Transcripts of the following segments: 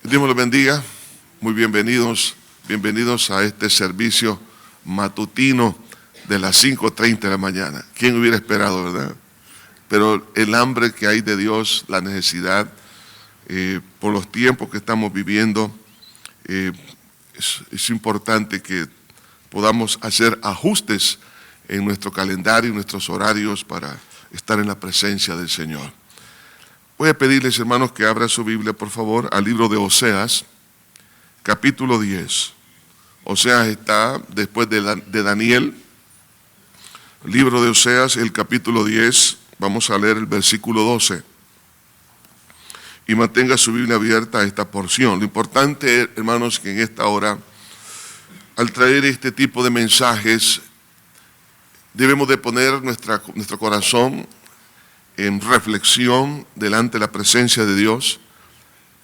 Dios me los bendiga. Muy bienvenidos a este servicio matutino de las 5:30 de la mañana. ¿Quién hubiera esperado, verdad? Pero el hambre que hay de Dios, la necesidad, por los tiempos que estamos viviendo, es importante que podamos hacer ajustes en nuestro calendario, en nuestros horarios para estar en la presencia del Señor. Voy a pedirles, hermanos, que abran su Biblia, por favor, al libro de Oseas, capítulo 10. Oseas está después de Daniel. El libro de Oseas, el capítulo 10, vamos a leer el versículo 12. Y mantenga su Biblia abierta a esta porción. Lo importante, hermanos, que en esta hora, al traer este tipo de mensajes, debemos de poner nuestro corazón en reflexión delante de la presencia de Dios,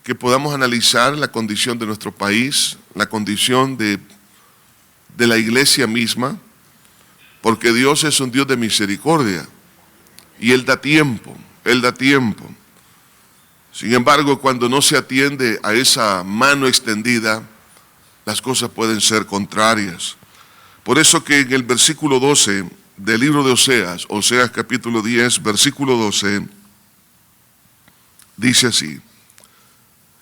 que podamos analizar la condición de nuestro país, la condición de la iglesia misma, porque Dios es un Dios de misericordia y Él da tiempo. Sin embargo, cuando no se atiende a esa mano extendida, las cosas pueden ser contrarias. Por eso que en el versículo 12 del libro de Oseas, Oseas capítulo 10, versículo 12, dice así: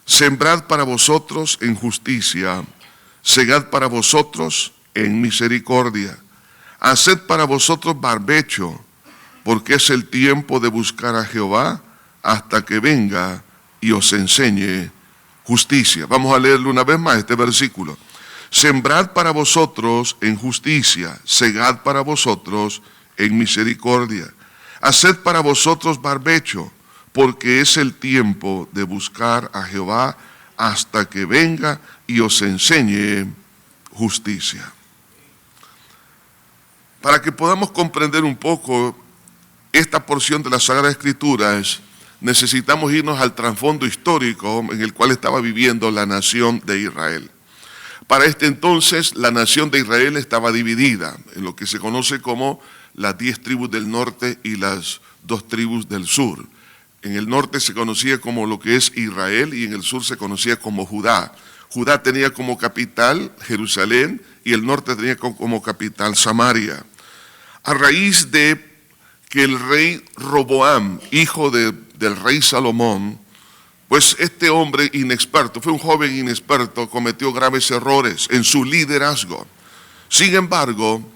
sembrad para vosotros en justicia, segad para vosotros en misericordia, haced para vosotros barbecho, porque es el tiempo de buscar a Jehová hasta que venga y os enseñe justicia. Vamos a leerlo una vez más, este versículo. Sembrad para vosotros en justicia, segad para vosotros en misericordia. Haced para vosotros barbecho, porque es el tiempo de buscar a Jehová hasta que venga y os enseñe justicia. Para que podamos comprender un poco esta porción de las Sagradas Escrituras, necesitamos irnos al trasfondo histórico en el cual estaba viviendo la nación de Israel. Para este entonces, la nación de Israel estaba dividida en lo que se conoce como las 10 tribus del norte y las 2 tribus del sur. En el norte se conocía como lo que es Israel y en el sur se conocía como Judá. Judá tenía como capital Jerusalén y el norte tenía como capital Samaria. A raíz de que el rey Roboam, hijo del rey Salomón, pues este hombre inexperto, fue un joven inexperto, cometió graves errores en su liderazgo. Sin embargo,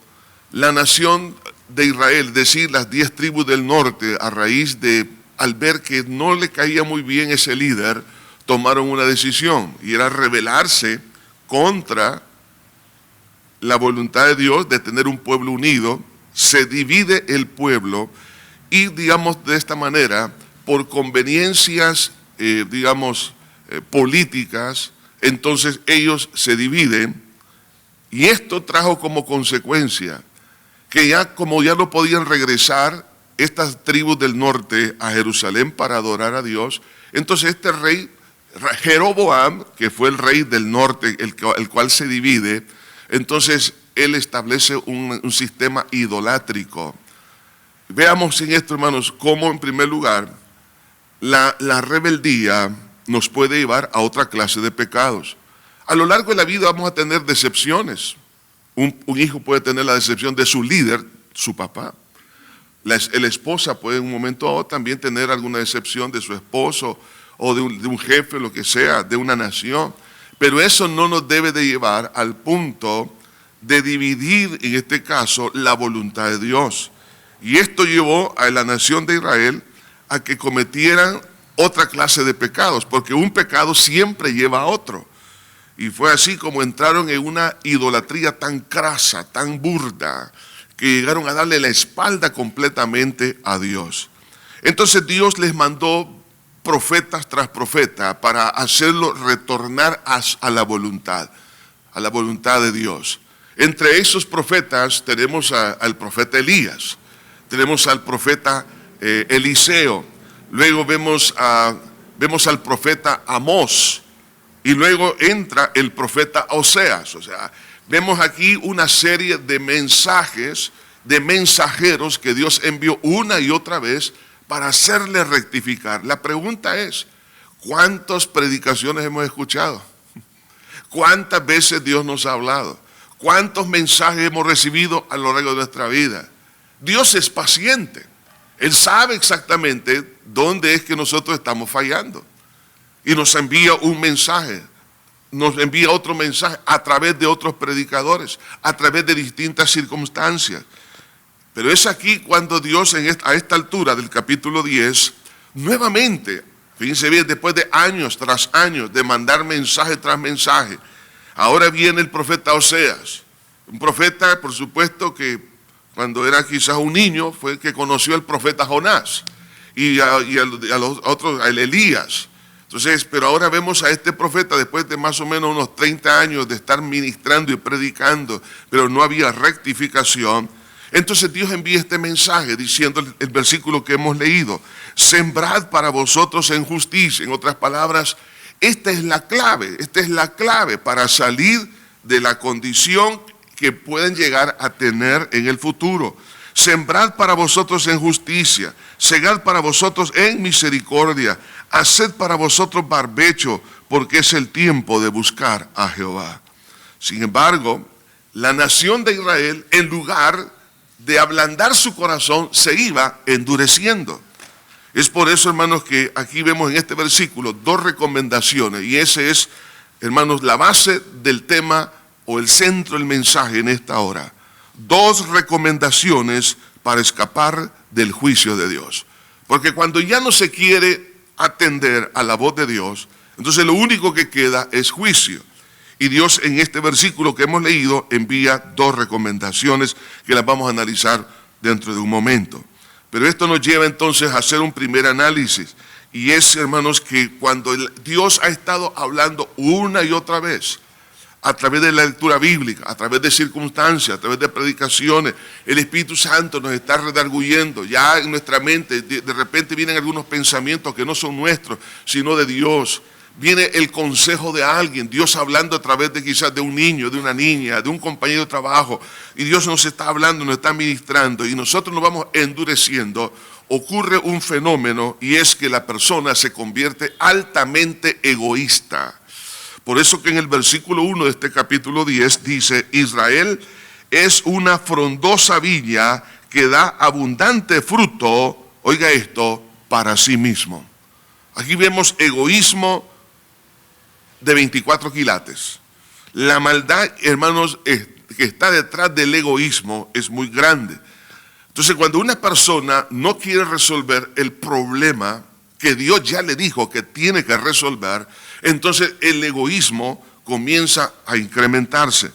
la nación de Israel, es decir, las 10 tribus del norte, al ver que no le caía muy bien ese líder, tomaron una decisión, y era rebelarse contra la voluntad de Dios de tener un pueblo unido. Se divide el pueblo y, digamos, de esta manera, por conveniencias políticas, entonces ellos se dividen, y esto trajo como consecuencia que como ya no podían regresar estas tribus del norte a Jerusalén para adorar a Dios, entonces este rey Jeroboam, que fue el rey del norte, el cual se divide, entonces él establece un sistema idolátrico. Veamos en esto, hermanos, cómo en primer lugar la rebeldía nos puede llevar a otra clase de pecados. A lo largo de la vida vamos a tener decepciones. Un hijo puede tener la decepción de su líder, su papá. La esposa puede en un momento o también tener alguna decepción de su esposo o de un jefe, lo que sea, de una nación. Pero eso no nos debe de llevar al punto de dividir, en este caso, la voluntad de Dios. Y esto llevó a la nación de Israel a que cometieran otra clase de pecados, porque un pecado siempre lleva a otro. Y fue así como entraron en una idolatría tan crasa, tan burda, que llegaron a darle la espalda completamente a Dios. Entonces Dios les mandó profetas tras profeta para hacerlo retornar a la voluntad de Dios. Entre esos profetas tenemos al profeta Elías, tenemos al profeta Eliseo, luego vemos al profeta Amós, y luego entra el profeta Oseas. O sea, vemos aquí una serie de mensajes, de mensajeros que Dios envió una y otra vez para hacerle rectificar. La pregunta es, ¿Cuántas predicaciones hemos escuchado? ¿Cuántas veces Dios nos ha hablado? ¿Cuántos mensajes hemos recibido a lo largo de nuestra vida? Dios es paciente. Él sabe exactamente dónde es que nosotros estamos fallando. Y nos envía un mensaje, nos envía otro mensaje a través de otros predicadores, a través de distintas circunstancias. Pero es aquí cuando Dios a esta altura del capítulo 10, nuevamente, fíjense bien, después de años tras años de mandar mensaje tras mensaje, ahora viene el profeta Oseas, un profeta, por supuesto, que cuando era quizás un niño fue el que conoció al profeta Jonás y a los otros, a Elías. Entonces, pero ahora vemos a este profeta después de más o menos unos 30 años de estar ministrando y predicando, pero no había rectificación. Entonces Dios envía este mensaje diciendo el versículo que hemos leído: sembrad para vosotros en justicia. En otras palabras, esta es la clave para salir de la condición que pueden llegar a tener en el futuro. Sembrad para vosotros en justicia, segad para vosotros en misericordia, haced para vosotros barbecho, porque es el tiempo de buscar a Jehová. Sin embargo, la nación de Israel, en lugar de ablandar su corazón, se iba endureciendo. Es por eso, hermanos, que aquí vemos en este versículo dos recomendaciones, y ese es, hermanos, la base del tema o el centro del mensaje en esta hora. Dos recomendaciones para escapar del juicio de Dios. Porque cuando ya no se quiere atender a la voz de Dios, entonces lo único que queda es juicio. Y Dios en este versículo que hemos leído envía dos recomendaciones que las vamos a analizar dentro de un momento. Pero esto nos lleva entonces a hacer un primer análisis. Y es, hermanos, que cuando Dios ha estado hablando una y otra vez, a través de la lectura bíblica, a través de circunstancias, a través de predicaciones, el Espíritu Santo nos está redarguyendo. Ya en nuestra mente de repente vienen algunos pensamientos que no son nuestros, sino de Dios. Viene el consejo de alguien, Dios hablando a través de quizás de un niño, de una niña, de un compañero de trabajo, y Dios nos está hablando, nos está ministrando, y nosotros nos vamos endureciendo. Ocurre un fenómeno, y es que la persona se convierte altamente egoísta. Por eso que en el versículo 1 de este capítulo 10 dice: Israel es una frondosa viña que da abundante fruto, oiga esto, para sí mismo. Aquí vemos egoísmo de 24 quilates. La maldad, hermanos, que está detrás del egoísmo es muy grande. Entonces, cuando una persona no quiere resolver el problema que Dios ya le dijo que tiene que resolver, entonces el egoísmo comienza a incrementarse.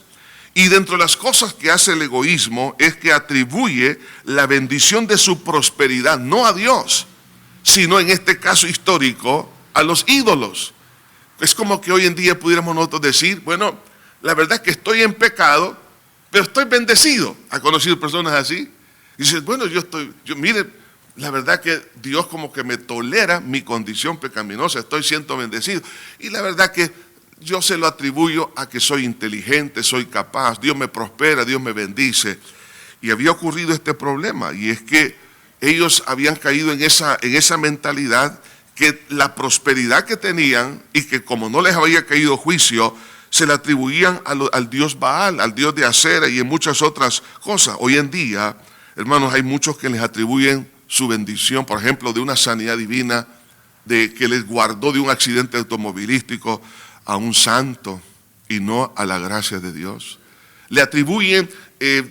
Y dentro de las cosas que hace el egoísmo es que atribuye la bendición de su prosperidad no a Dios, sino en este caso histórico a los ídolos. Es como que hoy en día pudiéramos nosotros decir: bueno, la verdad es que estoy en pecado, pero estoy bendecido. ¿Ha conocido personas así? Y dices: bueno, mire, la verdad que Dios como que me tolera mi condición pecaminosa, estoy siendo bendecido. Y la verdad que yo se lo atribuyo a que soy inteligente, soy capaz, Dios me prospera, Dios me bendice. Y había ocurrido este problema, y es que ellos habían caído en esa mentalidad que la prosperidad que tenían, y que como no les había caído juicio, se la atribuían al dios Baal, al dios de Acera y en muchas otras cosas. Hoy en día, hermanos, hay muchos que les atribuyen su bendición, por ejemplo, de una sanidad divina, de que les guardó de un accidente automovilístico, a un santo y no a la gracia de Dios. Le atribuyen,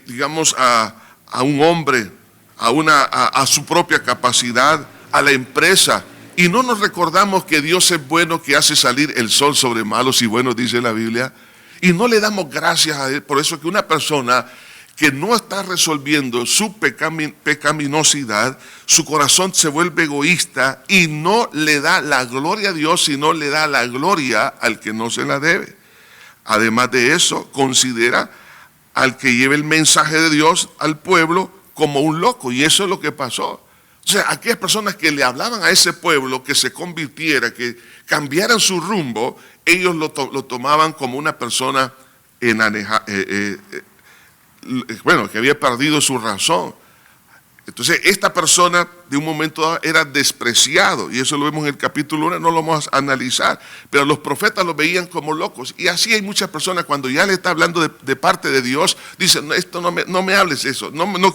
digamos, a un hombre, a su propia capacidad, a la empresa, y no nos recordamos que Dios es bueno, que hace salir el sol sobre malos y buenos, dice la Biblia, y no le damos gracias a Él. Por eso que una persona que no está resolviendo su pecaminosidad, su corazón se vuelve egoísta y no le da la gloria a Dios, sino le da la gloria al que no se la debe. Además de eso, considera al que lleve el mensaje de Dios al pueblo como un loco, y eso es lo que pasó. O sea, aquellas personas que le hablaban a ese pueblo que se convirtiera, que cambiaran su rumbo, ellos lo tomaban como una persona que había perdido su razón. Entonces, esta persona de un momento dado era despreciado, y eso lo vemos en el capítulo 1, no lo vamos a analizar, pero los profetas lo veían como locos. Y así hay muchas personas, cuando ya le está hablando de parte de Dios, dicen, no, esto no me hables eso, no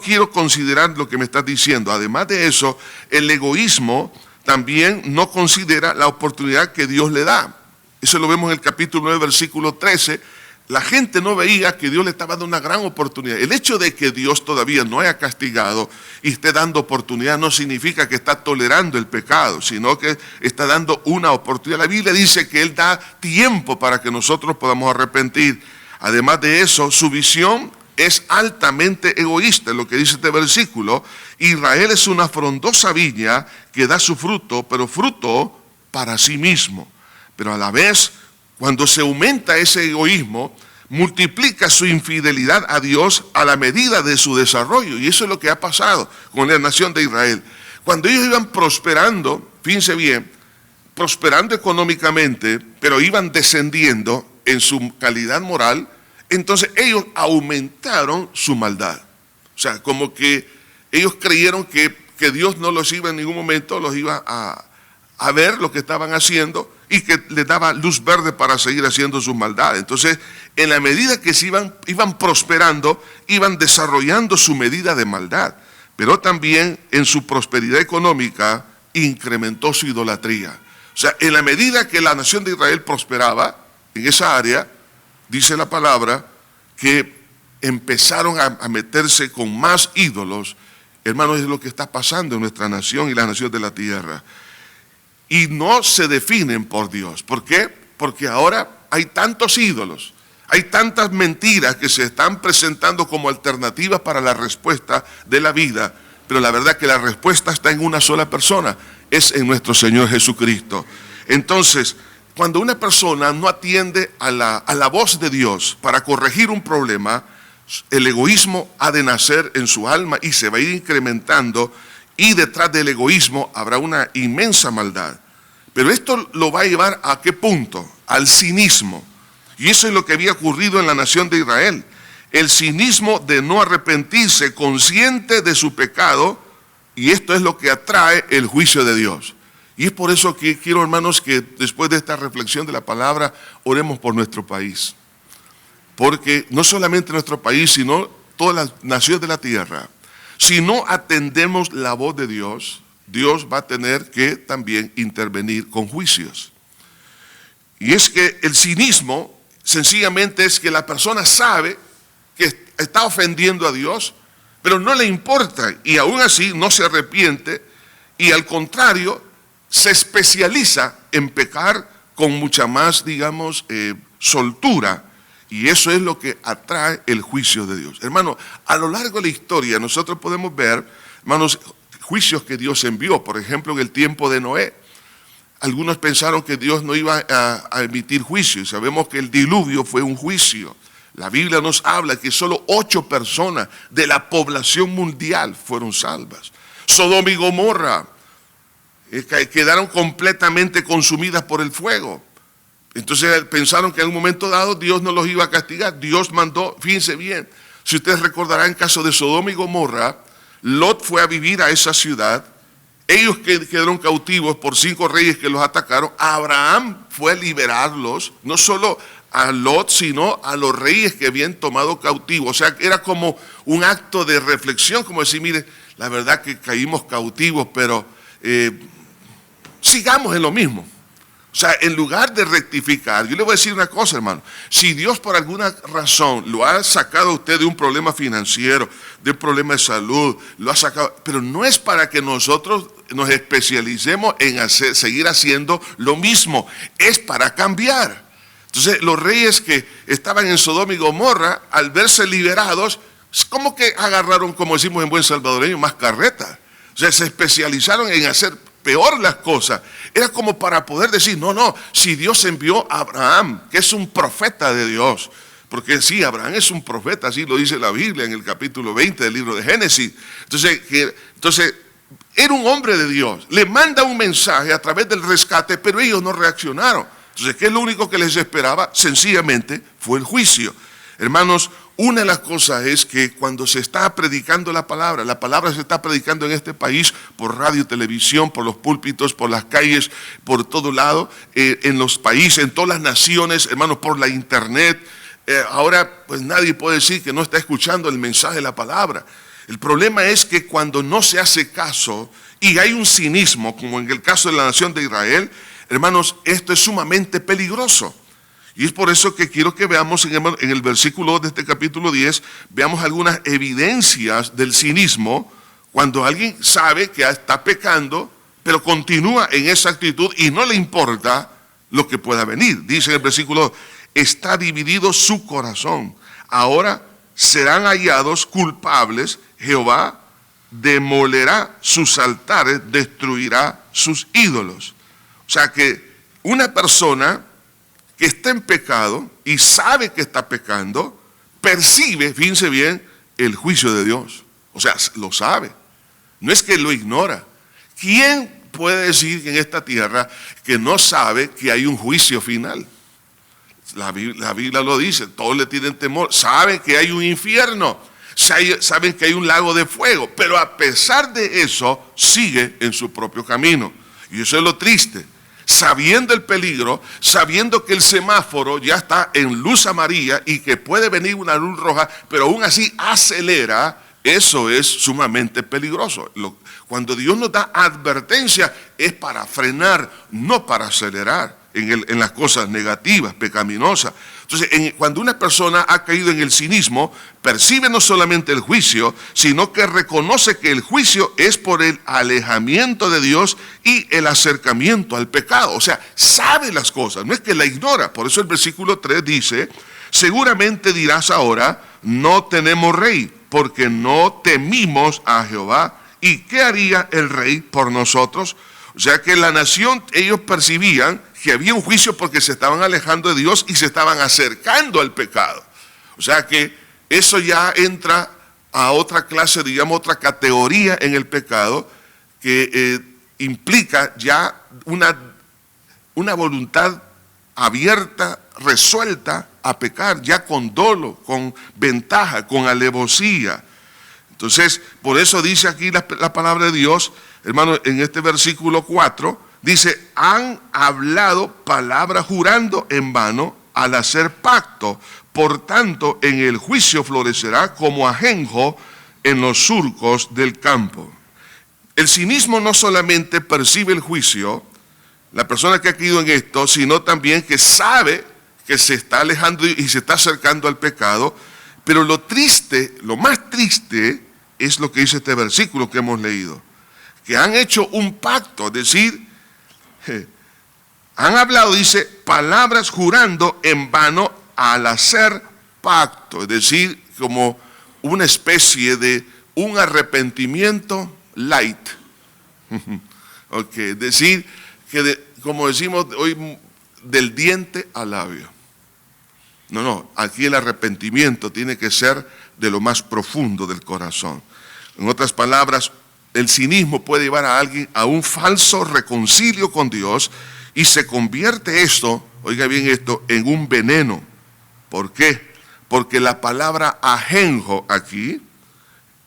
quiero considerar lo que me estás diciendo. Además de eso, el egoísmo también no considera la oportunidad que Dios le da. Eso lo vemos en el capítulo 9, versículo 13. La gente no veía que Dios le estaba dando una gran oportunidad. El hecho de que Dios todavía no haya castigado y esté dando oportunidad no significa que está tolerando el pecado, sino que está dando una oportunidad. La Biblia dice que Él da tiempo para que nosotros podamos arrepentir. Además de eso, su visión es altamente egoísta, lo que dice este versículo. Israel es una frondosa viña que da su fruto, pero fruto para sí mismo. Pero a la vez, cuando se aumenta ese egoísmo, multiplica su infidelidad a Dios a la medida de su desarrollo. Y eso es lo que ha pasado con la nación de Israel. Cuando ellos iban prosperando, fíjense bien, prosperando económicamente, pero iban descendiendo en su calidad moral, entonces ellos aumentaron su maldad. O sea, como que ellos creyeron que Dios no los iba en ningún momento, los iba a ver lo que estaban haciendo, y que les daba luz verde para seguir haciendo sus maldades. Entonces, en la medida que se iban prosperando, iban desarrollando su medida de maldad, pero también en su prosperidad económica incrementó su idolatría. O sea, en la medida que la nación de Israel prosperaba en esa área, dice la palabra que empezaron a meterse con más ídolos. Hermanos, es lo que está pasando en nuestra nación y la nación de la tierra. Y no se definen por Dios. ¿Por qué? Porque ahora hay tantos ídolos, hay tantas mentiras que se están presentando como alternativas para la respuesta de la vida, pero la verdad que la respuesta está en una sola persona, es en nuestro Señor Jesucristo. Entonces, cuando una persona no atiende a la voz de Dios para corregir un problema, el egoísmo ha de nacer en su alma y se va a ir incrementando. Y detrás del egoísmo habrá una inmensa maldad. Pero esto lo va a llevar ¿a qué punto? Al cinismo. Y eso es lo que había ocurrido en la nación de Israel. El cinismo de no arrepentirse, consciente de su pecado, y esto es lo que atrae el juicio de Dios. Y es por eso que quiero, hermanos, que después de esta reflexión de la palabra, oremos por nuestro país. Porque no solamente nuestro país, sino todas las naciones de la tierra. Si no atendemos la voz de Dios, Dios va a tener que también intervenir con juicios. Y es que el cinismo sencillamente es que la persona sabe que está ofendiendo a Dios, pero no le importa y aún así no se arrepiente y al contrario se especializa en pecar con mucha más, digamos, soltura. Y eso es lo que atrae el juicio de Dios. Hermano, a lo largo de la historia nosotros podemos ver, hermanos, juicios que Dios envió. Por ejemplo, en el tiempo de Noé. Algunos pensaron que Dios no iba a emitir juicio. Y sabemos que el diluvio fue un juicio. La Biblia nos habla que solo 8 personas de la población mundial fueron salvas. Sodoma y Gomorra quedaron completamente consumidas por el fuego. Entonces pensaron que en un momento dado Dios no los iba a castigar. Dios mandó, fíjense bien, si ustedes recordarán en caso de Sodoma y Gomorra, Lot fue a vivir a esa ciudad, ellos quedaron cautivos por 5 reyes que los atacaron. Abraham fue a liberarlos, no solo a Lot, sino a los reyes que habían tomado cautivos. O sea, era como un acto de reflexión, como decir, mire, la verdad que caímos cautivos, pero sigamos en lo mismo. O sea, en lugar de rectificar, yo le voy a decir una cosa, hermano. Si Dios por alguna razón lo ha sacado a usted de un problema financiero, de un problema de salud, lo ha sacado, pero no es para que nosotros nos especialicemos en seguir haciendo lo mismo, es para cambiar. Entonces, los reyes que estaban en Sodoma y Gomorra, al verse liberados, como que agarraron, como decimos en buen salvadoreño, más carreta. O sea, se especializaron en hacer peor las cosas. Era como para poder decir, no, si Dios envió a Abraham, que es un profeta de Dios, porque sí, Abraham es un profeta, así lo dice la Biblia en el capítulo 20 del libro de Génesis. Entonces, era un hombre de Dios, le manda un mensaje a través del rescate, pero ellos no reaccionaron. Entonces, ¿qué es lo único que les esperaba? Sencillamente fue el juicio. Hermanos, Una de las cosas es que cuando se está predicando la palabra se está predicando en este país por radio, televisión, por los púlpitos, por las calles, por todo lado, en los países, en todas las naciones, hermanos, por la internet. Ahora, pues nadie puede decir que no está escuchando el mensaje de la palabra. El problema es que cuando no se hace caso y hay un cinismo, como en el caso de la nación de Israel, hermanos, esto es sumamente peligroso. Y es por eso que quiero que veamos en el versículo 2 de este capítulo 10, veamos algunas evidencias del cinismo cuando alguien sabe que está pecando, pero continúa en esa actitud y no le importa lo que pueda venir. Dice en el versículo 2, está dividido su corazón. Ahora serán hallados culpables, Jehová demolerá sus altares, destruirá sus ídolos. O sea que una persona que está en pecado y sabe que está pecando, percibe, fíjense bien, el juicio de Dios. O sea, lo sabe. No es que lo ignora. ¿Quién puede decir en esta tierra que no sabe que hay un juicio final? La Biblia lo dice, todos le tienen temor, saben que hay un infierno, saben que hay un lago de fuego, pero a pesar de eso, sigue en su propio camino. Y eso es lo triste. Sabiendo el peligro, sabiendo que el semáforo ya está en luz amarilla y que puede venir una luz roja, pero aún así acelera, eso es sumamente peligroso. Cuando Dios nos da advertencia es para frenar, no para acelerar en las cosas negativas, pecaminosas. Entonces, cuando una persona ha caído en el cinismo, percibe no solamente el juicio, sino que reconoce que el juicio es por el alejamiento de Dios y el acercamiento al pecado. O sea, sabe las cosas, no es que la ignora. Por eso el versículo 3 dice, seguramente dirás ahora, no tenemos rey, porque no temimos a Jehová. ¿Y qué haría el rey por nosotros? O sea que la nación, ellos percibían que había un juicio porque se estaban alejando de Dios y se estaban acercando al pecado. O sea que eso ya entra a otra clase, digamos, otra categoría en el pecado que implica ya una voluntad abierta, resuelta a pecar, ya con dolo, con ventaja, con alevosía. Entonces, por eso dice aquí la palabra de Dios, hermano, en este versículo 4, dice, han hablado palabras jurando en vano al hacer pacto. Por tanto, en el juicio florecerá como ajenjo en los surcos del campo. El cinismo no solamente percibe el juicio, la persona que ha caído en esto, sino también que sabe que se está alejando y se está acercando al pecado. Pero lo triste, lo más triste, es lo que dice este versículo que hemos leído. Que han hecho un pacto, es decir, han hablado, dice, palabras jurando en vano al hacer pacto, es decir, como una especie de un arrepentimiento light. Okay, es decir, que como decimos hoy, del diente al labio. No, aquí el arrepentimiento tiene que ser de lo más profundo del corazón. En otras palabras, el cinismo puede llevar a alguien a un falso reconcilio con Dios y se convierte esto, oiga bien esto, en un veneno. ¿Por qué? Porque la palabra ajenjo aquí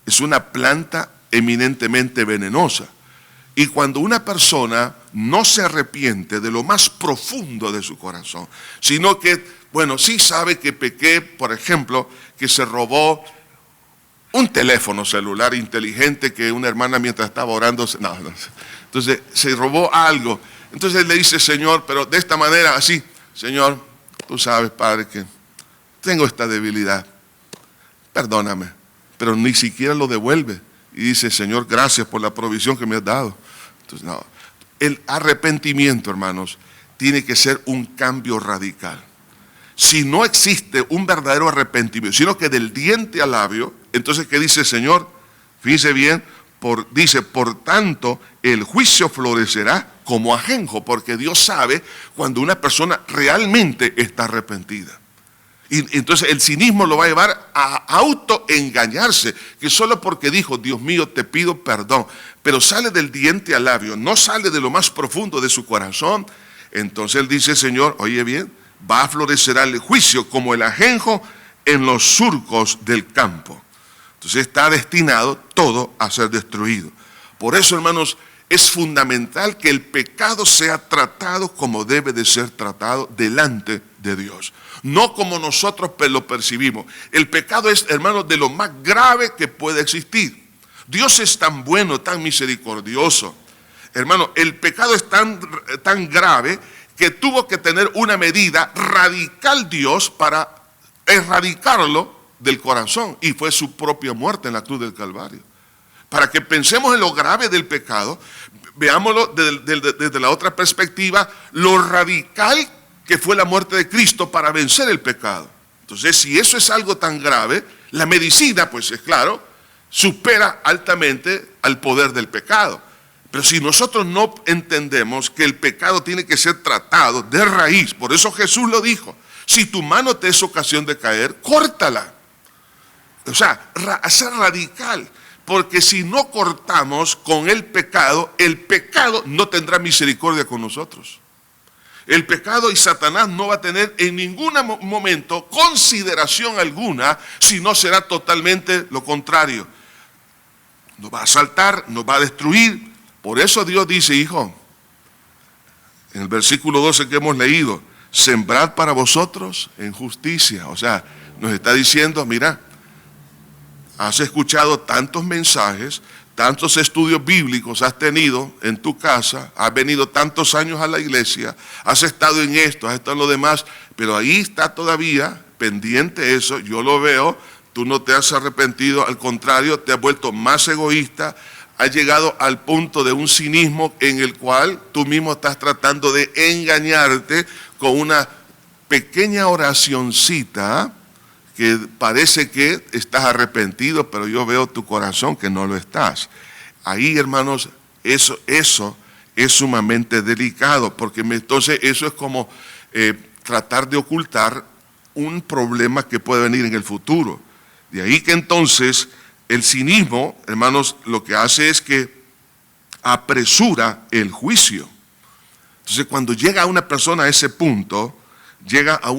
es una planta eminentemente venenosa. Y cuando una persona no se arrepiente de lo más profundo de su corazón, sino que, bueno, sí sabe que pequé, por ejemplo, que se robó un teléfono celular inteligente que una hermana mientras estaba orando, entonces se robó algo. Entonces le dice, Señor, pero de esta manera, así, Señor, tú sabes, Padre, que tengo esta debilidad, perdóname, pero ni siquiera lo devuelve. Y dice, Señor, gracias por la provisión que me has dado. Entonces, no, el arrepentimiento, hermanos, tiene que ser un cambio radical. Si no existe un verdadero arrepentimiento, sino que del diente al labio, entonces, ¿qué dice el Señor? Fíjese bien, dice, por tanto, el juicio florecerá como ajenjo, porque Dios sabe cuando una persona realmente está arrepentida. Y entonces el cinismo lo va a llevar a autoengañarse, que solo porque dijo, Dios mío, te pido perdón, pero sale del diente al labio, no sale de lo más profundo de su corazón. Entonces él dice, Señor, oye bien, va a florecer el juicio como el ajenjo en los surcos del campo. Entonces está destinado todo a ser destruido. Por eso, hermanos, es fundamental que el pecado sea tratado como debe de ser tratado delante de Dios. No como nosotros lo percibimos. El pecado es, hermanos, de lo más grave que puede existir. Dios es tan bueno, tan misericordioso. Hermano, el pecado es tan grave que tuvo que tener una medida radical Dios para erradicarlo del corazón. Y fue su propia muerte en la cruz del Calvario. Para que pensemos en lo grave del pecado, veámoslo desde la otra perspectiva, lo radical que fue la muerte de Cristo para vencer el pecado. Entonces, si eso es algo tan grave, la medicina, pues es claro, supera altamente al poder del pecado. Pero si nosotros no entendemos que el pecado tiene que ser tratado de raíz, por eso Jesús lo dijo, si tu mano te es ocasión de caer, córtala. O sea, ser radical. Porque si no cortamos con el pecado no tendrá misericordia con nosotros. El pecado y Satanás no va a tener en ningún momento consideración alguna, sino será totalmente lo contrario. Nos va a asaltar, nos va a destruir. Por eso Dios dice, hijo, en el versículo 12 que hemos leído, sembrad para vosotros en justicia. O sea, nos está diciendo, mira, has escuchado tantos mensajes, tantos estudios bíblicos has tenido en tu casa, has venido tantos años a la iglesia, has estado en esto, has estado en lo demás, pero ahí está todavía pendiente eso, yo lo veo, tú no te has arrepentido, al contrario, te has vuelto más egoísta, has llegado al punto de un cinismo en el cual tú mismo estás tratando de engañarte con una pequeña oracioncita, que parece que estás arrepentido, pero yo veo tu corazón que no lo estás. Ahí, hermanos, eso es sumamente delicado, porque entonces eso es como tratar de ocultar un problema que puede venir en el futuro. De ahí que entonces el cinismo, hermanos, lo que hace es que apresura el juicio. Entonces, cuando llega una persona a ese punto, llega a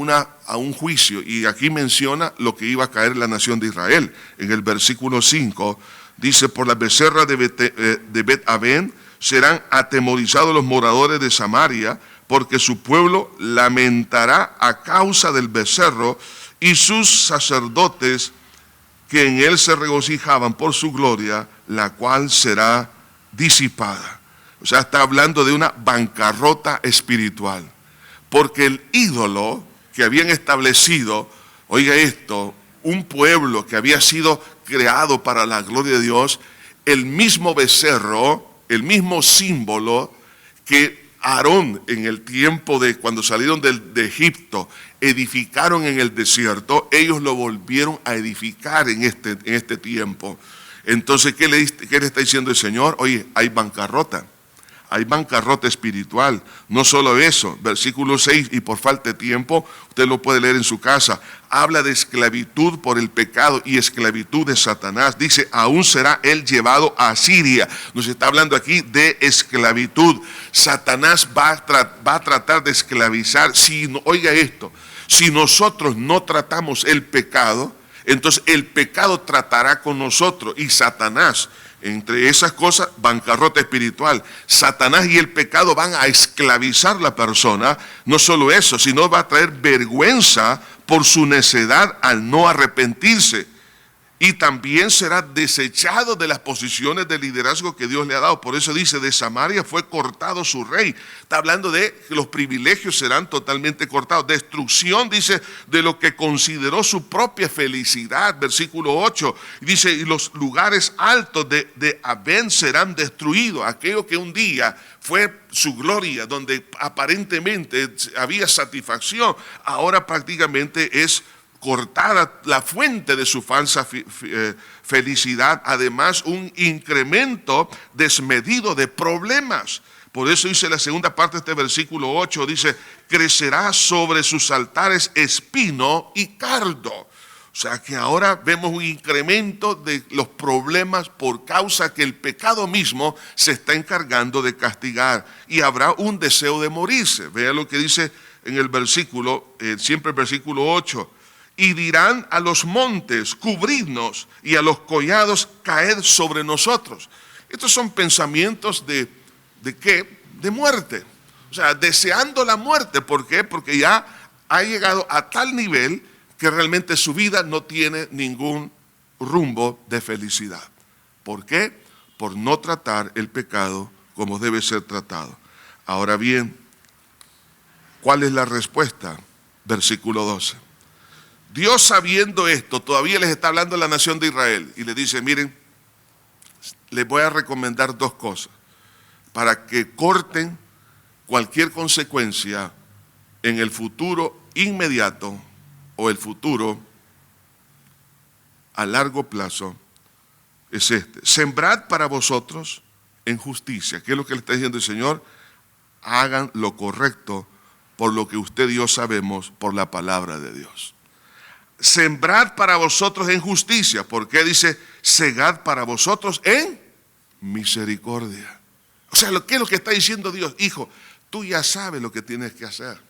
un juicio, y aquí menciona lo que iba a caer en la nación de Israel. En el versículo 5 dice, por la becerra de Bet-Aven serán atemorizados los moradores de Samaria, porque su pueblo lamentará a causa del becerro, y sus sacerdotes que en él se regocijaban por su gloria, la cual será disipada. O sea, está hablando de una bancarrota espiritual. Porque el ídolo que habían establecido, oiga esto, un pueblo que había sido creado para la gloria de Dios, el mismo becerro, el mismo símbolo que Aarón en el tiempo de cuando salieron de Egipto, edificaron en el desierto, ellos lo volvieron a edificar en este tiempo. Entonces, ¿qué le está diciendo el Señor? Oye, hay bancarrota. Hay bancarrota espiritual. No solo eso, versículo 6, y por falta de tiempo, usted lo puede leer en su casa, habla de esclavitud por el pecado y esclavitud de Satanás. Dice, aún será él llevado a Asiria. Nos está hablando aquí de esclavitud. Satanás va a tratar de esclavizar. Oiga esto, si nosotros no tratamos el pecado, entonces el pecado tratará con nosotros, y Satanás, entre esas cosas, bancarrota espiritual. Satanás y el pecado van a esclavizar la persona. No solo eso, sino va a traer vergüenza por su necedad al no arrepentirse. Y también será desechado de las posiciones de liderazgo que Dios le ha dado. Por eso dice, de Samaria fue cortado su rey. Está hablando de que los privilegios serán totalmente cortados. Destrucción, dice, de lo que consideró su propia felicidad. Versículo 8. Dice, y los lugares altos de Aven serán destruidos. Aquello que un día fue su gloria, donde aparentemente había satisfacción, ahora prácticamente es cortada la fuente de su falsa felicidad, además un incremento desmedido de problemas. Por eso dice la segunda parte de este versículo 8, dice, crecerá sobre sus altares espino y cardo. O sea que ahora vemos un incremento de los problemas por causa que el pecado mismo se está encargando de castigar, y habrá un deseo de morirse. Vea lo que dice en el versículo, siempre el versículo 8. y dirán a los montes, cubridnos, y a los collados, caed sobre nosotros. Estos son pensamientos ¿de qué? De muerte. O sea, deseando la muerte. ¿Por qué? Porque ya ha llegado a tal nivel que realmente su vida no tiene ningún rumbo de felicidad. ¿Por qué? Por no tratar el pecado como debe ser tratado. Ahora bien, ¿cuál es la respuesta? Versículo 12. Dios, sabiendo esto, todavía les está hablando a la nación de Israel y les dice, miren, les voy a recomendar dos cosas para que corten cualquier consecuencia en el futuro inmediato o el futuro a largo plazo. Es este: sembrad para vosotros en justicia. ¿Qué es lo que le está diciendo el Señor? Hagan lo correcto por lo que usted y yo sabemos por la palabra de Dios. Sembrad para vosotros en justicia. ¿Por qué dice segad para vosotros en misericordia? O sea, ¿qué es lo que está diciendo Dios? Hijo, tú ya sabes lo que tienes que hacer.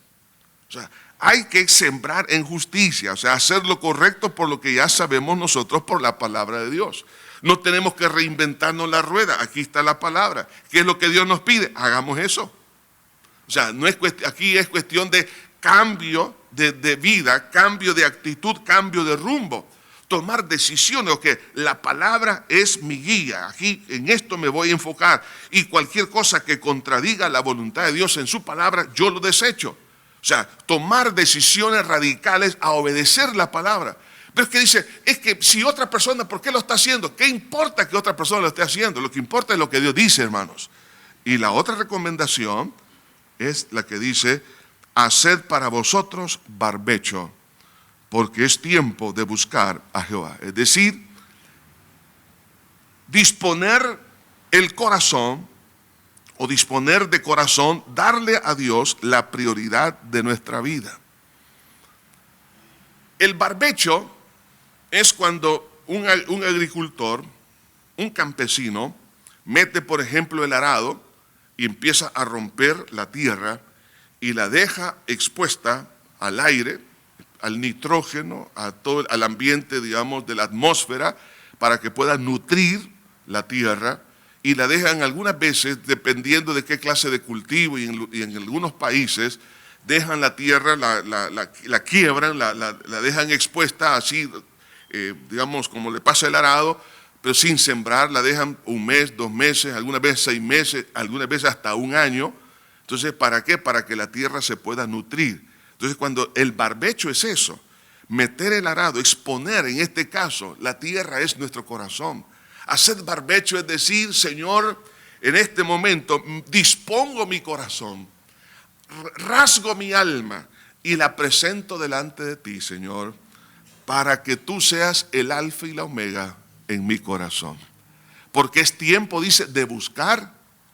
O sea, hay que sembrar en justicia, o sea, hacer lo correcto por lo que ya sabemos nosotros por la palabra de Dios. No tenemos que reinventarnos la rueda, aquí está la palabra. ¿Qué es lo que Dios nos pide? Hagamos eso. O sea, no es aquí es cuestión de cambio de vida, cambio de actitud, cambio de rumbo. Tomar decisiones, que la palabra es mi guía, aquí en esto me voy a enfocar. Y cualquier cosa que contradiga la voluntad de Dios en su palabra, yo lo desecho. O sea, tomar decisiones radicales a obedecer la palabra. Pero es que dice, es que si otra persona, ¿por qué lo está haciendo? ¿Qué importa que otra persona lo esté haciendo? Lo que importa es lo que Dios dice, hermanos. Y la otra recomendación es la que dice, haced para vosotros barbecho, porque es tiempo de buscar a Jehová. Es decir, disponer el corazón, o disponer de corazón, darle a Dios la prioridad de nuestra vida. El barbecho es cuando un agricultor, un campesino, mete, por ejemplo, el arado y empieza a romper la tierra y la deja expuesta al aire, al nitrógeno, al ambiente, digamos, de la atmósfera, para que pueda nutrir la tierra, y la dejan algunas veces, dependiendo de qué clase de cultivo, y en algunos países, dejan la tierra, la quiebran, la dejan expuesta así, digamos, como le pasa el arado, pero sin sembrar, la dejan un mes, 2 meses, algunas veces 6 meses, algunas veces hasta 1 año. Entonces, ¿para qué? Para que la tierra se pueda nutrir. Entonces, cuando el barbecho es eso, meter el arado, exponer, en este caso, la tierra es nuestro corazón. Hacer barbecho es decir, Señor, en este momento dispongo mi corazón, rasgo mi alma y la presento delante de ti, Señor, para que tú seas el alfa y la omega en mi corazón. Porque es tiempo, dice, de buscar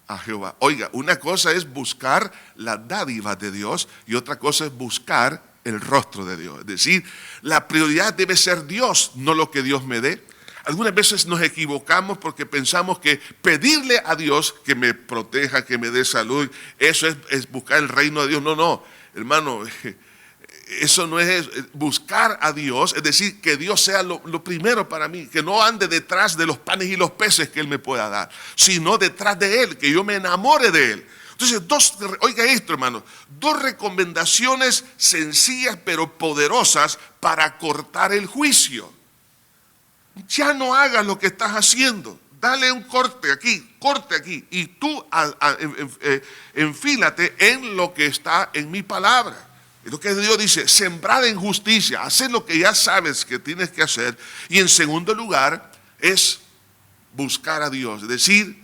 a Jehová. Oiga, una cosa es buscar las dádivas de Dios y otra cosa es buscar el rostro de Dios. Es decir, la prioridad debe ser Dios, no lo que Dios me dé. Algunas veces nos equivocamos porque pensamos que pedirle a Dios que me proteja, que me dé salud, eso es buscar el reino de Dios. No, hermano, eso no es buscar a Dios, es decir, que Dios sea lo primero para mí, que no ande detrás de los panes y los peces que Él me pueda dar, sino detrás de Él, que yo me enamore de Él. Entonces, oiga esto, hermano, 2 recomendaciones sencillas pero poderosas para cortar el juicio. Ya no hagas lo que estás haciendo, dale un corte aquí, y tú enfílate en lo que está en mi palabra. Es lo que Dios dice, sembrad en justicia, hacer lo que ya sabes que tienes que hacer. Y en segundo lugar es buscar a Dios, es decir,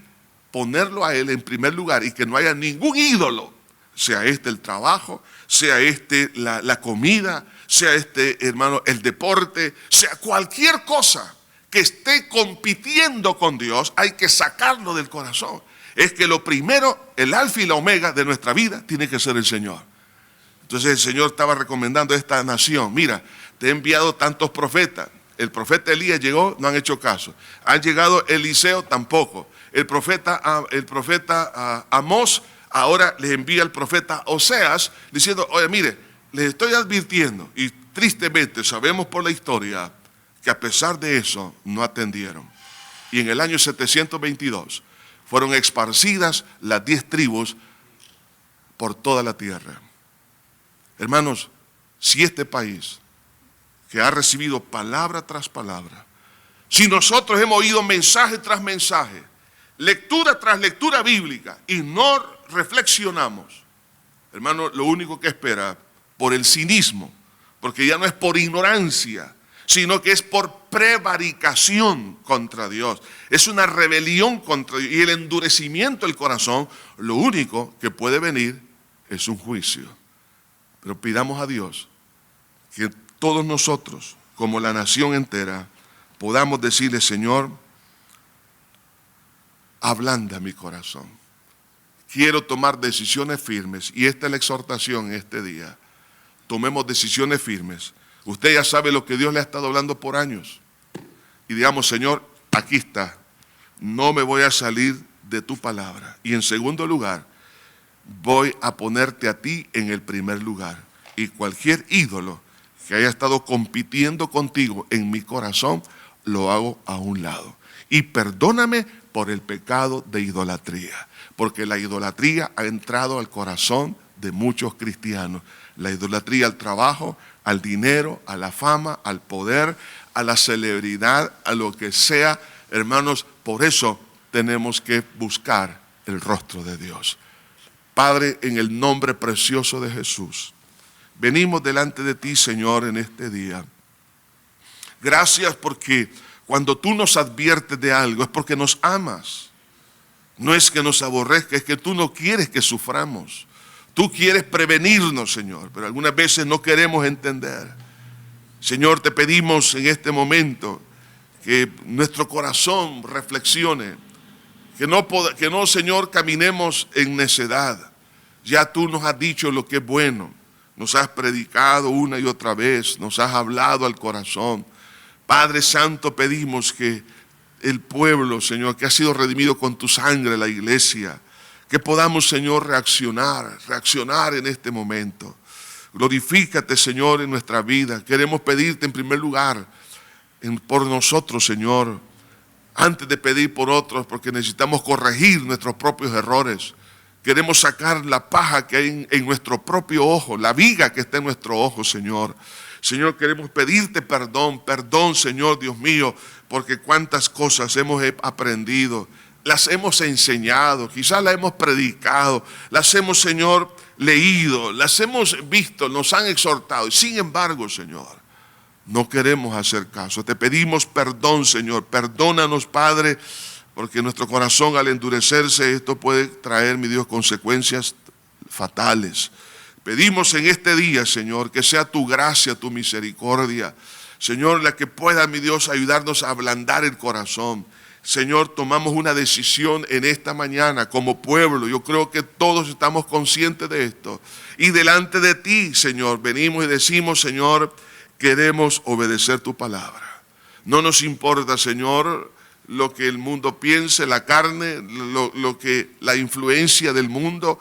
ponerlo a Él en primer lugar y que no haya ningún ídolo, sea este el trabajo, sea este la comida, sea este, hermano, el deporte, sea cualquier cosa que esté compitiendo con Dios, hay que sacarlo del corazón. Es que lo primero, el alfa y la omega de nuestra vida tiene que ser el Señor. Entonces el Señor estaba recomendando a esta nación, mira, te he enviado tantos profetas. El profeta Elías llegó, no han hecho caso. Han llegado Eliseo, tampoco. El profeta Amós, ahora les envía el profeta Oseas, diciendo, oye, mire, les estoy advirtiendo, y tristemente sabemos por la historia que a pesar de eso no atendieron. Y en el año 722 fueron esparcidas las 10 tribus por toda la tierra. Hermanos, si este país, que ha recibido palabra tras palabra, si nosotros hemos oído mensaje tras mensaje, lectura tras lectura bíblica y no reflexionamos, hermano, lo único que espera por el cinismo, porque ya no es por ignorancia, sino que es por prevaricación contra Dios. Es una rebelión contra Dios. Y el endurecimiento del corazón, lo único que puede venir es un juicio. Pero pidamos a Dios que todos nosotros, como la nación entera, podamos decirle: Señor, ablanda mi corazón. Quiero tomar decisiones firmes. Y esta es la exhortación en este día. Tomemos decisiones firmes. Usted ya sabe lo que Dios le ha estado hablando por años. Y digamos: Señor, aquí está. No me voy a salir de tu palabra. Y en segundo lugar, voy a ponerte a ti en el primer lugar. Y cualquier ídolo que haya estado compitiendo contigo en mi corazón, lo hago a un lado. Y perdóname por el pecado de idolatría. Porque la idolatría ha entrado al corazón de muchos cristianos. La idolatría al trabajo, al dinero, a la fama, al poder, a la celebridad, a lo que sea. Hermanos, por eso tenemos que buscar el rostro de Dios. Padre, en el nombre precioso de Jesús, venimos delante de ti, Señor, en este día. Gracias porque cuando tú nos adviertes de algo es porque nos amas. No es que nos aborrezca, es que tú no quieres que suframos. Tú quieres prevenirnos, Señor, pero algunas veces no queremos entender. Señor, te pedimos en este momento que nuestro corazón reflexione, que no, Señor, caminemos en necedad. Ya tú nos has dicho lo que es bueno, nos has predicado una y otra vez, nos has hablado al corazón. Padre Santo, pedimos que el pueblo, Señor, que ha sido redimido con tu sangre, la iglesia, que podamos, Señor, reaccionar en este momento. Glorifícate, Señor, en nuestra vida. Queremos pedirte en primer lugar por nosotros, Señor, antes de pedir por otros, porque necesitamos corregir nuestros propios errores. Queremos sacar la paja que hay en nuestro propio ojo, la viga que está en nuestro ojo, Señor. Señor, queremos pedirte perdón, Señor, Dios mío, porque cuántas cosas hemos aprendido, las hemos enseñado, quizás las hemos predicado, las hemos, Señor, leído, las hemos visto, nos han exhortado. Y sin embargo, Señor, no queremos hacer caso. Te pedimos perdón, Señor. Perdónanos, Padre, porque nuestro corazón al endurecerse, esto puede traer, mi Dios, consecuencias fatales. Pedimos en este día, Señor, que sea tu gracia, tu misericordia, Señor, la que pueda, mi Dios, ayudarnos a ablandar el corazón. Señor, tomamos una decisión en esta mañana como pueblo. Yo creo que todos estamos conscientes de esto. Y delante de ti, Señor, venimos y decimos: Señor, queremos obedecer tu palabra. No nos importa, Señor, lo que el mundo piense, la carne, la influencia del mundo.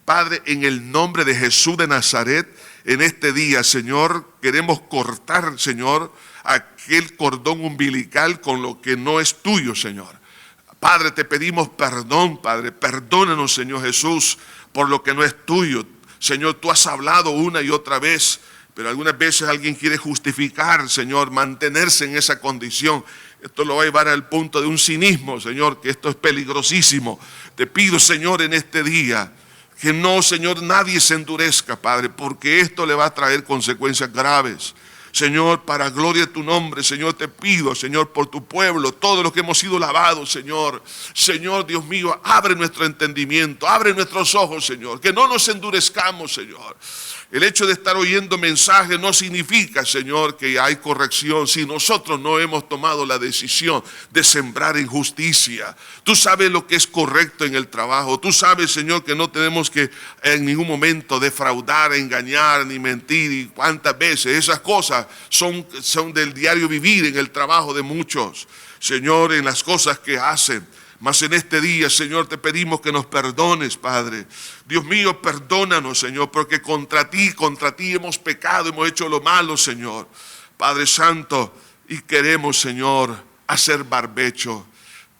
Padre, en el nombre de Jesús de Nazaret, en este día, Señor, queremos cortar, Señor, aquel cordón umbilical con lo que no es tuyo, Señor. Padre, te pedimos perdón, Padre. Perdónanos, Señor Jesús, por lo que no es tuyo. Señor, tú has hablado una y otra vez, pero algunas veces alguien quiere justificar, Señor, mantenerse en esa condición. Esto lo va a llevar al punto de un cinismo, Señor, que esto es peligrosísimo. Te pido, Señor, en este día, que no, Señor, nadie se endurezca, Padre, porque esto le va a traer consecuencias graves. Señor, para gloria de tu nombre, Señor, te pido, Señor, por tu pueblo, todos los que hemos sido lavados, Señor. Señor, Dios mío, abre nuestro entendimiento, abre nuestros ojos, Señor, que no nos endurezcamos, Señor. El hecho de estar oyendo mensajes no significa, Señor, que hay corrección si nosotros no hemos tomado la decisión de sembrar injusticia. Tú sabes lo que es correcto en el trabajo. Tú sabes, Señor, que no tenemos que en ningún momento defraudar, engañar, ni mentir. Y cuántas veces esas cosas son del diario vivir en el trabajo de muchos. Señor, en las cosas que hacen. Mas en este día, Señor, te pedimos que nos perdones, Padre. Dios mío, perdónanos, Señor, porque contra ti hemos pecado, hemos hecho lo malo, Señor. Padre Santo, y queremos, Señor, hacer barbecho,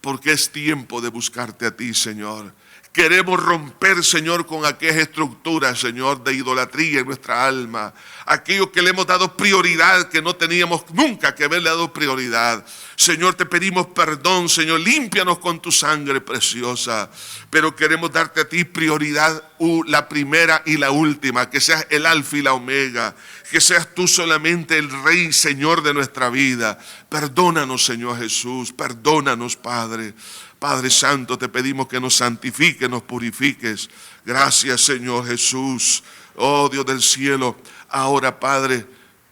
porque es tiempo de buscarte a ti, Señor. Queremos romper, Señor, con aquellas estructuras, Señor, de idolatría en nuestra alma. Aquello que le hemos dado prioridad, que no teníamos nunca que haberle dado prioridad. Señor, te pedimos perdón, Señor, límpianos con tu sangre preciosa. Pero queremos darte a ti prioridad, la primera y la última, que seas el alfa y la omega. Que seas tú solamente el Rey, Señor de nuestra vida. Perdónanos, Señor Jesús, perdónanos, Padre. Padre Santo, te pedimos que nos santifiques, nos purifiques. Gracias, Señor Jesús. Oh, Dios del cielo. Ahora, Padre,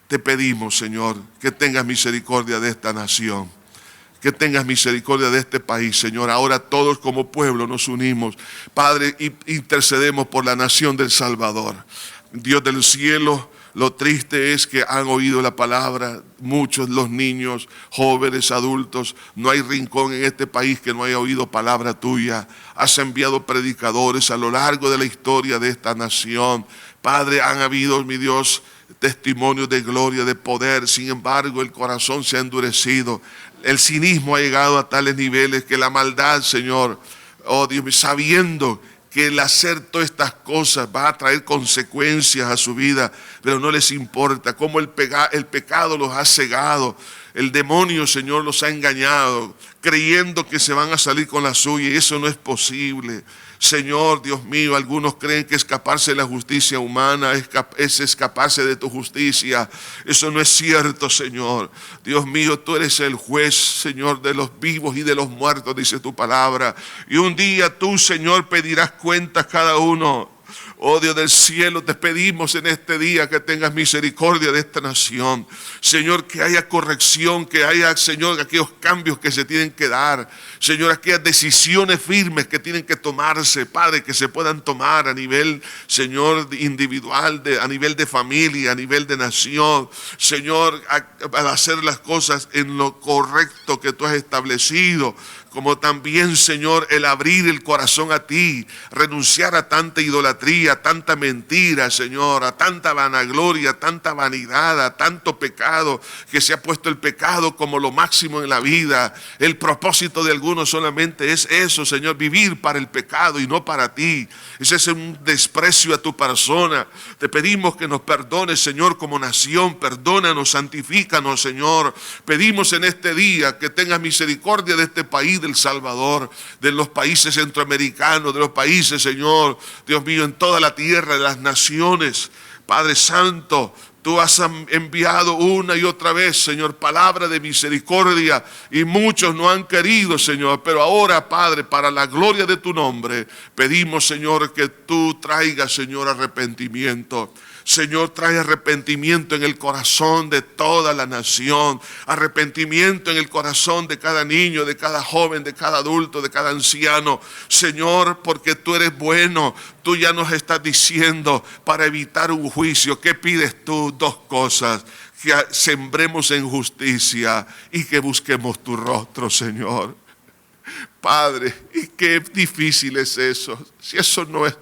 te pedimos, Señor, que tengas misericordia de esta nación. Que tengas misericordia de este país, Señor. Ahora todos como pueblo nos unimos, Padre, y intercedemos por la nación del Salvador. Dios del cielo, lo triste es que han oído la palabra, muchos, los niños, jóvenes, adultos. No hay rincón en este país que no haya oído palabra tuya. Has enviado predicadores a lo largo de la historia de esta nación. Padre, han habido, mi Dios, testimonios de gloria, de poder. Sin embargo, el corazón se ha endurecido. El cinismo ha llegado a tales niveles que la maldad, Señor, oh Dios mío, sabiendo que el hacer todas estas cosas va a traer consecuencias a su vida, pero no les importa. Cómo el pecado los ha cegado. El demonio, Señor, los ha engañado, creyendo que se van a salir con la suya, y eso no es posible. Señor, Dios mío, algunos creen que escaparse de la justicia humana es escaparse de tu justicia. Eso no es cierto, Señor. Dios mío, tú eres el juez, Señor, de los vivos y de los muertos, dice tu palabra. Y un día tú, Señor, pedirás cuentas cada uno. Oh Dios del cielo, te pedimos en este día que tengas misericordia de esta nación. Señor, que haya corrección, que haya, Señor, aquellos cambios que se tienen que dar. Señor, aquellas decisiones firmes que tienen que tomarse, Padre, que se puedan tomar a nivel, Señor, individual, a nivel de familia, a nivel de nación. Señor, al hacer las cosas en lo correcto que tú has establecido. Como también, Señor, el abrir el corazón a ti, renunciar a tanta idolatría, a tanta mentira, Señor, a tanta vanagloria, a tanta vanidad, a tanto pecado, que se ha puesto el pecado como lo máximo en la vida. El propósito de algunos solamente es eso, Señor, vivir para el pecado y no para ti. Ese es un desprecio a tu persona. Te pedimos que nos perdones, Señor, como nación. Perdónanos, santifícanos, Señor. Pedimos en este día que tengas misericordia de este país, del Salvador, de los países centroamericanos, de los países, Señor, Dios mío, en toda la tierra, de las naciones. Padre Santo, tú has enviado una y otra vez, Señor, palabra de misericordia, y muchos no han querido, Señor. Pero ahora, Padre, para la gloria de tu nombre, pedimos, Señor, que tú traigas, Señor, arrepentimiento. Señor, trae arrepentimiento en el corazón de toda la nación, arrepentimiento en el corazón de cada niño, de cada joven, de cada adulto, de cada anciano. Señor, porque tú eres bueno, tú ya nos estás diciendo para evitar un juicio. ¿Qué pides tú? Dos cosas: que sembremos en justicia y que busquemos tu rostro, Señor. Padre, y qué difícil es eso. Si eso no es,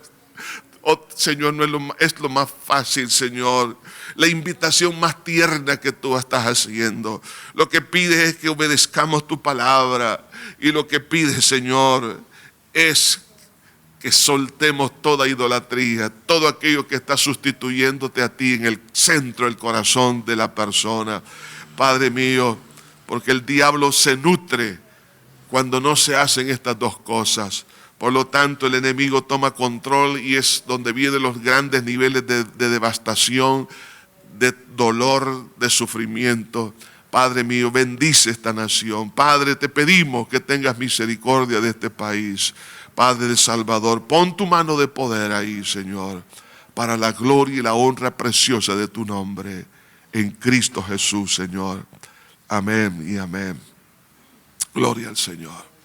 oh Señor, no es lo más fácil, Señor. La invitación más tierna que tú estás haciendo. Lo que pides es que obedezcamos tu palabra. Y lo que pides, Señor, es que soltemos toda idolatría, todo aquello que está sustituyéndote a ti en el centro del corazón de la persona. Padre mío, porque el diablo se nutre cuando no se hacen estas dos cosas. Por lo tanto, el enemigo toma control, y es donde vienen los grandes niveles de devastación, de dolor, de sufrimiento. Padre mío, bendice esta nación. Padre, te pedimos que tengas misericordia de este país. Padre del Salvador, pon tu mano de poder ahí, Señor, para la gloria y la honra preciosa de tu nombre. En Cristo Jesús, Señor. Amén y amén. Gloria al Señor.